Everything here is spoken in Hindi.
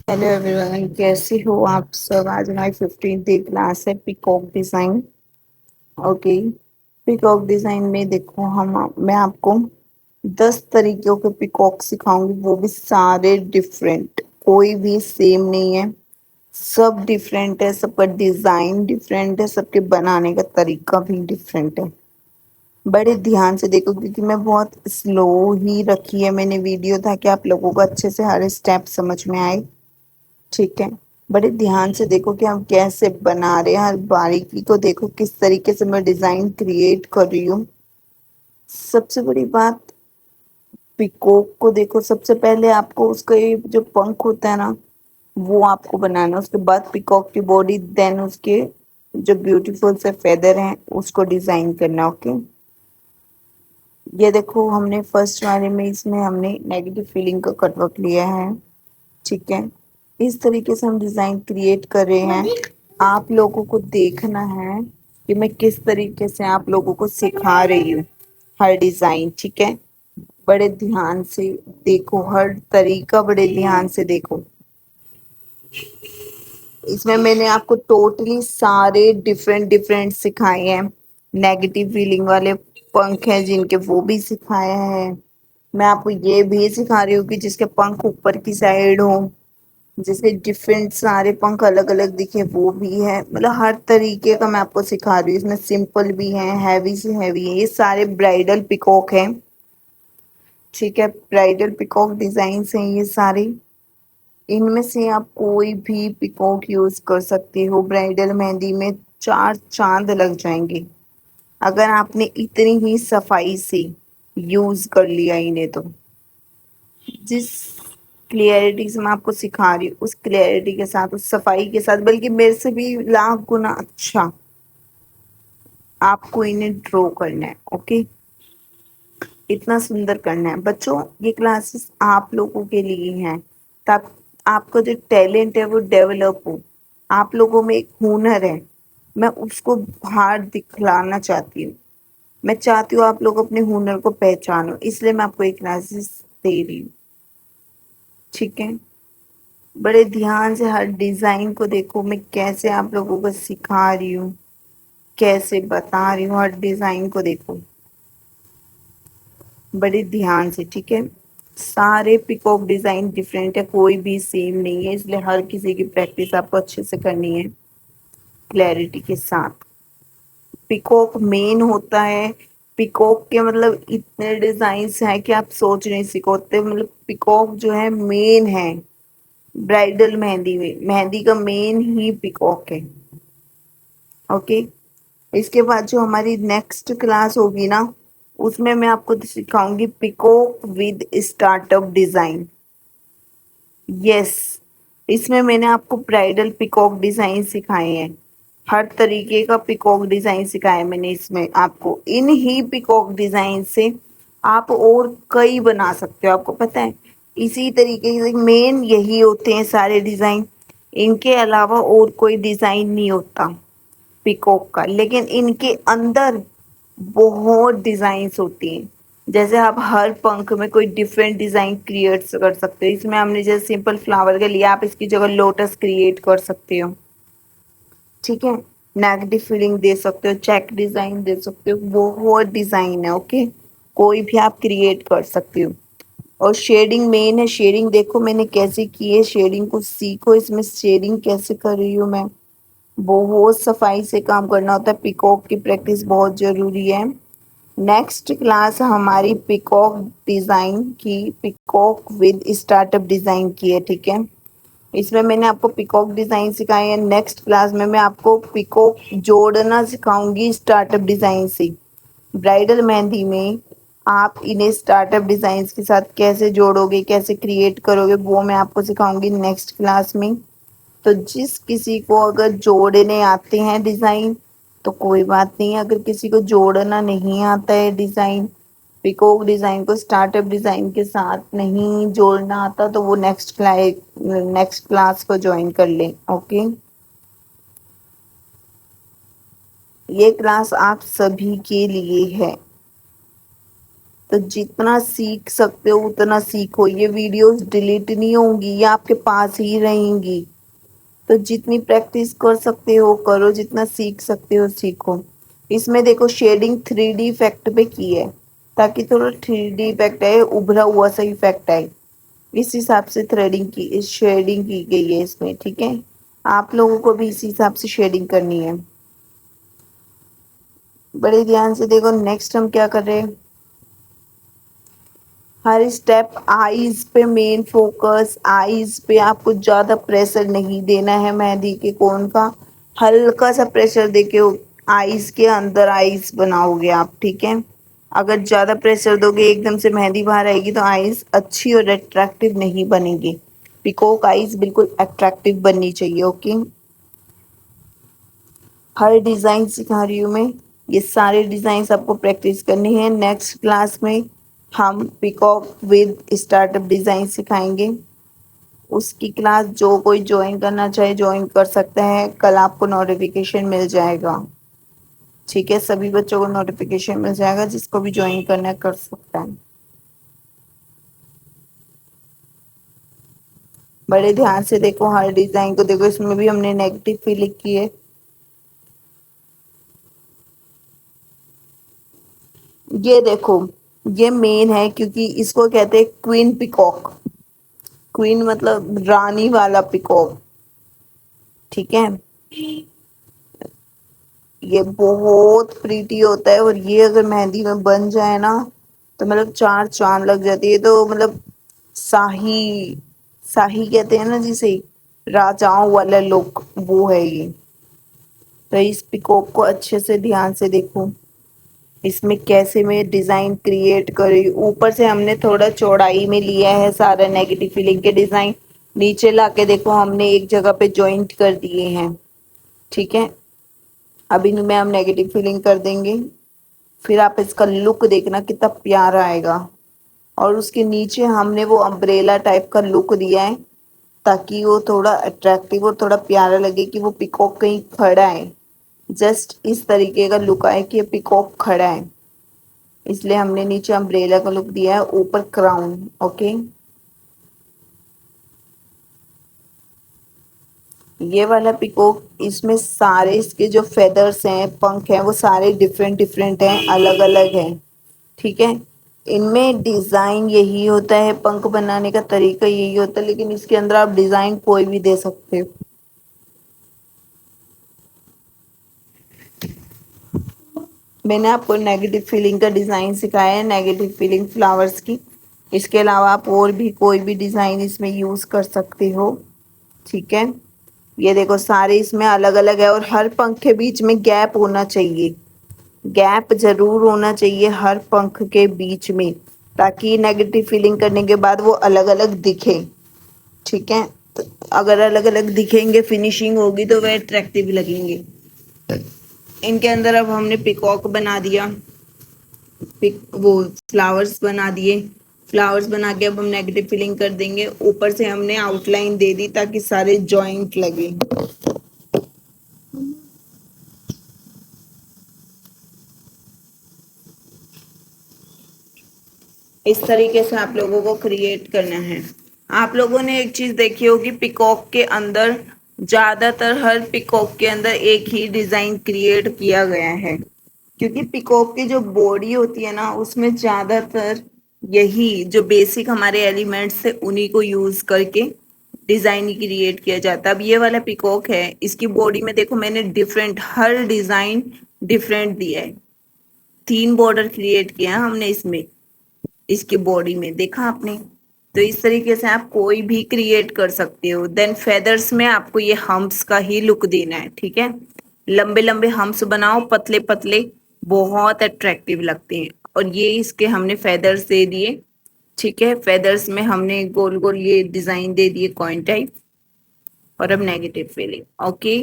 हेलो एवरीवन, कैसे हो आप सब। आज हमारी 15th डे क्लास है peacock design. Okay, peacock design में देखो मैं आपको 10 तरीकों के पीकॉक सिखाऊंगी, वो भी सारे डिफरेंट, कोई भी सेम नहीं है। सब डिफरेंट है, सबका डिजाइन डिफरेंट है, सबके बनाने का तरीका भी डिफरेंट है। बड़े ध्यान से देखो क्योंकि मैं बहुत स्लो ही रखी है मैंने वीडियो, ताकि आप लोगों को अच्छे से हर स्टेप समझ में आए। ठीक है, बड़े ध्यान से देखो कि हम कैसे बना रहे हैं, हर बारीकी को देखो, किस तरीके से मैं डिजाइन क्रिएट कर रही हूँ। सबसे बड़ी बात, पिकॉक को देखो, सबसे पहले आपको उसका ये जो पंख होता है ना, वो आपको बनाना है। उसके बाद पिकॉक की बॉडी, देन उसके जो ब्यूटीफुल से फेदर हैं उसको डिजाइन करना। ओके, ये देखो हमने फर्स्ट वाले में इसमें हमने नेगेटिव फीलिंग का कटवर्क लिया है। ठीक है, इस तरीके से हम डिजाइन क्रिएट कर रहे हैं। आप लोगों को देखना है कि मैं किस तरीके से आप लोगों को सिखा रही हूँ हर डिजाइन। ठीक है, बड़े ध्यान से देखो, हर तरीका बड़े ध्यान से देखो। इसमें मैंने आपको टोटली सारे डिफरेंट डिफरेंट सिखाए हैं। नेगेटिव फीलिंग वाले पंख हैं जिनके, वो भी सिखाया है। मैं आपको ये भी सिखा रही हूँ कि जिसके पंख ऊपर की साइड हो, जिसके डिफरेंट सारे पंख अलग अलग दिखे, वो भी है। मतलब हर तरीके का मैं आपको सिखा रही हूँ। इसमें सिंपल भी है, हैवी से हैवी है। ये सारे ब्राइडल पिकॉक हैं। ठीक है, ब्राइडल पिकॉक डिजाइन हैं ये सारे। इनमें से आप कोई भी पिकॉक यूज कर सकते हो। ब्राइडल मेहंदी में चार चांद लग जाएंगे अगर आपने इतनी ही सफाई से यूज कर लिया इन्हें। तो जिस क्लियरिटी से मैं आपको सिखा रही हूँ, उस क्लियरिटी के साथ, उस सफाई के साथ, बल्कि मेरे से भी लाख गुना अच्छा आपको इन्हें ड्रॉ करना है। ओके, इतना सुंदर करना है बच्चों। ये क्लासेस आप लोगों के लिए हैं, तब आपका जो टैलेंट है वो डेवलप हो। आप लोगों में एक हुनर है, मैं उसको बाहर दिखलाना चाहती हूँ। मैं चाहती हूँ आप लोग अपने हुनर को पहचानो, इसलिए मैं आपको एक क्लासेस दे रही हूँ। ठीक है, बड़े ध्यान से हर डिजाइन को देखो, मैं कैसे आप लोगों को सिखा रही हूँ, कैसे बता रही हूँ। हर डिजाइन को देखो बड़े ध्यान से। ठीक है, सारे पिकॉक डिजाइन डिफरेंट है, कोई भी सेम नहीं है, इसलिए हर किसी की प्रैक्टिस आपको अच्छे से करनी है, क्लैरिटी के साथ। पिकॉक मेन होता है। पिकॉक के मतलब इतने डिजाइन हैं कि आप सोच नहीं सकते। मतलब पिकॉक जो है मेन है ब्राइडल मेहंदी में, मेहंदी का मेन ही पिकॉक है। ओके, इसके बाद जो हमारी नेक्स्ट क्लास होगी ना, उसमें मैं आपको सिखाऊंगी peacock with startup design. Yes, इसमें मैंने आपको ब्राइडल पिकॉक डिजाइन सिखाए हैं। हर तरीके का पिकॉक डिजाइन सिखाया मैंने इसमें आपको। इन ही पिकॉक डिजाइन से आप और कई बना सकते हो, आपको पता है। इसी तरीके से मेन यही होते हैं सारे डिजाइन, इनके अलावा और कोई डिजाइन नहीं होता पिकॉक का। लेकिन इनके अंदर बहुत डिजाइन्स होती हैं। जैसे आप हर पंख में कोई डिफरेंट डिजाइन क्रिएट कर सकते हो। इसमें हमने जैसे सिंपल फ्लावर के लिए, आप इसकी जगह लोटस क्रिएट कर सकते हो। ठीक है, नेगेटिव फीलिंग दे सकते हो, चेक डिजाइन दे सकते हो, बहुत डिजाइन है। ओके, कोई भी आप क्रिएट कर सकते हो। और शेडिंग मेन है। शेडिंग देखो मैंने कैसे की है, शेडिंग को सीखो। इसमें शेडिंग कैसे कर रही हूँ मैं, बहुत सफाई से काम करना होता है। पिकॉक की प्रैक्टिस बहुत जरूरी है। नेक्स्ट क्लास हमारी पिकॉक डिजाइन की, पिकॉक विद स्टार्टअप डिजाइन की है। ठीक है, इसमें मैंने आपको पिकॉक डिजाइन सिखाए हैं। नेक्स्ट क्लास में मैं आपको पिकॉक जोड़ना सिखाऊंगी स्टार्टअप डिजाइन से। ब्राइडल मेहंदी में आप इन्हें स्टार्टअप डिजाइन के साथ कैसे जोड़ोगे, कैसे क्रिएट करोगे, वो मैं आपको सिखाऊंगी नेक्स्ट क्लास में। तो जिस किसी को अगर जोड़ने आते हैं डिजाइन तो कोई बात नहीं, अगर किसी को जोड़ना नहीं आता है डिजाइन, पिकॉक डिजाइन को स्टार्टअप डिजाइन के साथ नहीं जोड़ना आता, तो वो नेक्स्ट क्लास को ज्वाइन कर लें। ओके, ये क्लास आप सभी के लिए है। तो जितना सीख सकते हो उतना सीखो। ये वीडियोस डिलीट नहीं होंगी, ये आपके पास ही रहेंगी। तो जितनी प्रैक्टिस कर सकते हो करो, जितना सीख सकते हो सीखो। इसमें देखो शेडिंग 3D इफेक्ट पे की है, ताकि थोड़ा 3D इफेक्ट आए, उभरा हुआ सा इफेक्ट आए। इस हिसाब से थ्रेडिंग की, इस शेडिंग की गई है इसमें, ठीक है। आप लोगों को भी इस हिसाब से शेडिंग करनी है। बड़े ध्यान से देखो। नेक्स्ट हम क्या कर रहे हैं, हर स्टेप आईज पे मेन फोकस। आईज पे आपको ज्यादा प्रेशर नहीं देना है मेहंदी के कोन का, हल्का सा प्रेशर देके आईज के अंदर आईज बनाओगे आप, ठीक है। अगर ज्यादा प्रेशर दोगे एकदम से मेहंदी बाहर आएगी तो आईज अच्छी और अट्रैक्टिव नहीं बनेगी। पिकॉक आईज बिल्कुल अट्रैक्टिव बननी चाहिए, ओके। हर डिजाइन सिखा रही हूँ मैं, ये सारे डिजाइन आपको प्रैक्टिस करनी है। नेक्स्ट क्लास में हम पिकॉक विद स्टार्टअप डिजाइन सिखाएंगे। उसकी क्लास जो कोई ज्वाइन करना चाहे ज्वाइन कर सकता है, कल आपको नोटिफिकेशन मिल जाएगा, ठीक है। सभी बच्चों को नोटिफिकेशन मिल जाएगा, जिसको भी ज्वाइन करना है कर सकता है। बड़े ध्यान से देखो, हर डिजाइन को देखो। इसमें भी हमने नेगेटिव फीलिंग की है। ये देखो, ये मेन है, क्योंकि इसको कहते हैं क्वीन पिकॉक। क्वीन मतलब रानी वाला पिकॉक, ठीक है। ये बहुत प्रीटी होता है, और ये अगर मेहंदी में बन जाए ना तो मतलब चार चांद लग जाती है। तो मतलब शाही, शाही कहते हैं ना जिसे, राजाओं वाला लुक, वो है ये। तो इस पिकॉक को अच्छे से ध्यान से देखो, इसमें कैसे मैं डिजाइन क्रिएट करी। ऊपर से हमने थोड़ा चौड़ाई में लिया है सारा नेगेटिव फीलिंग के डिजाइन, नीचे लाके देखो हमने एक जगह पे जॉइंट कर दिए हैं, ठीक है। अभी में हम नेगेटिव फीलिंग कर देंगे, फिर आप इसका लुक देखना कितना प्यारा आएगा। और उसके नीचे हमने वो अम्ब्रेला टाइप का लुक दिया है, ताकि वो थोड़ा अट्रैक्टिव और थोड़ा प्यारा लगे कि वो पिकॉक कहीं खड़ा है। जस्ट इस तरीके का लुक आए कि ये पिकॉक खड़ा है, इसलिए हमने नीचे अम्ब्रेला का लुक दिया है, ऊपर क्राउन, ओके। ये वाला पिकॉक, इसमें सारे इसके जो फेदर्स हैं, पंख हैं, वो सारे डिफरेंट डिफरेंट हैं, अलग अलग हैं, ठीक है। इनमें डिजाइन यही होता है, पंख बनाने का तरीका यही होता है, लेकिन इसके अंदर आप डिजाइन कोई भी दे सकते हो। मैंने आपको नेगेटिव फीलिंग का डिजाइन सिखाया है, नेगेटिव फीलिंग फ्लावर्स की। इसके अलावा आप और भी कोई भी डिजाइन इसमें यूज कर सकते हो, ठीक है। ये देखो सारे इसमें अलग अलग है, और हर पंख के बीच में गैप होना चाहिए, गैप जरूर होना चाहिए हर पंख के बीच में, ताकि नेगेटिव फीलिंग करने के बाद वो अलग अलग दिखे, ठीक है। तो अगर अलग अलग दिखेंगे, फिनिशिंग होगी तो वह अट्रैक्टिव लगेंगे। इनके अंदर अब हमने पिकॉक बना दिया, वो फ्लावर्स बना दिए। फ्लावर्स बना के अब हम नेगेटिव फिलिंग कर देंगे। ऊपर से हमने आउटलाइन दे दी ताकि सारे जॉइंट लगे। इस तरीके से आप लोगों को क्रिएट करना है। आप लोगों ने एक चीज देखी होगी, पिकॉक के अंदर ज्यादातर हर पिकॉक के अंदर एक ही डिजाइन क्रिएट किया गया है, क्योंकि पिकॉक की जो बॉडी होती है ना, उसमें ज्यादातर यही जो बेसिक हमारे एलिमेंट्स थे उन्हीं को यूज करके डिजाइन क्रिएट किया जाता है। अब ये वाला पिकॉक है, इसकी बॉडी में देखो मैंने डिफरेंट, हर डिजाइन डिफरेंट दिया है। 3 बॉर्डर क्रिएट किया है हमने इसमें, इसकी बॉडी में देखा आपने। तो इस तरीके से आप कोई भी क्रिएट कर सकते हो। देन फेदर्स में आपको ये हम्प्स का ही लुक देना है, ठीक है। लंबे लंबे हम्प्स बनाओ, पतले पतले, बहुत अट्रैक्टिव लगते हैं। और ये इसके हमने फेदर्स दे दिए, ठीक है। फेदर्स में हमने गोल गोल ये डिजाइन दे दिए कॉइन टाइप। और अब नेगेटिव फीलिंग, ओके।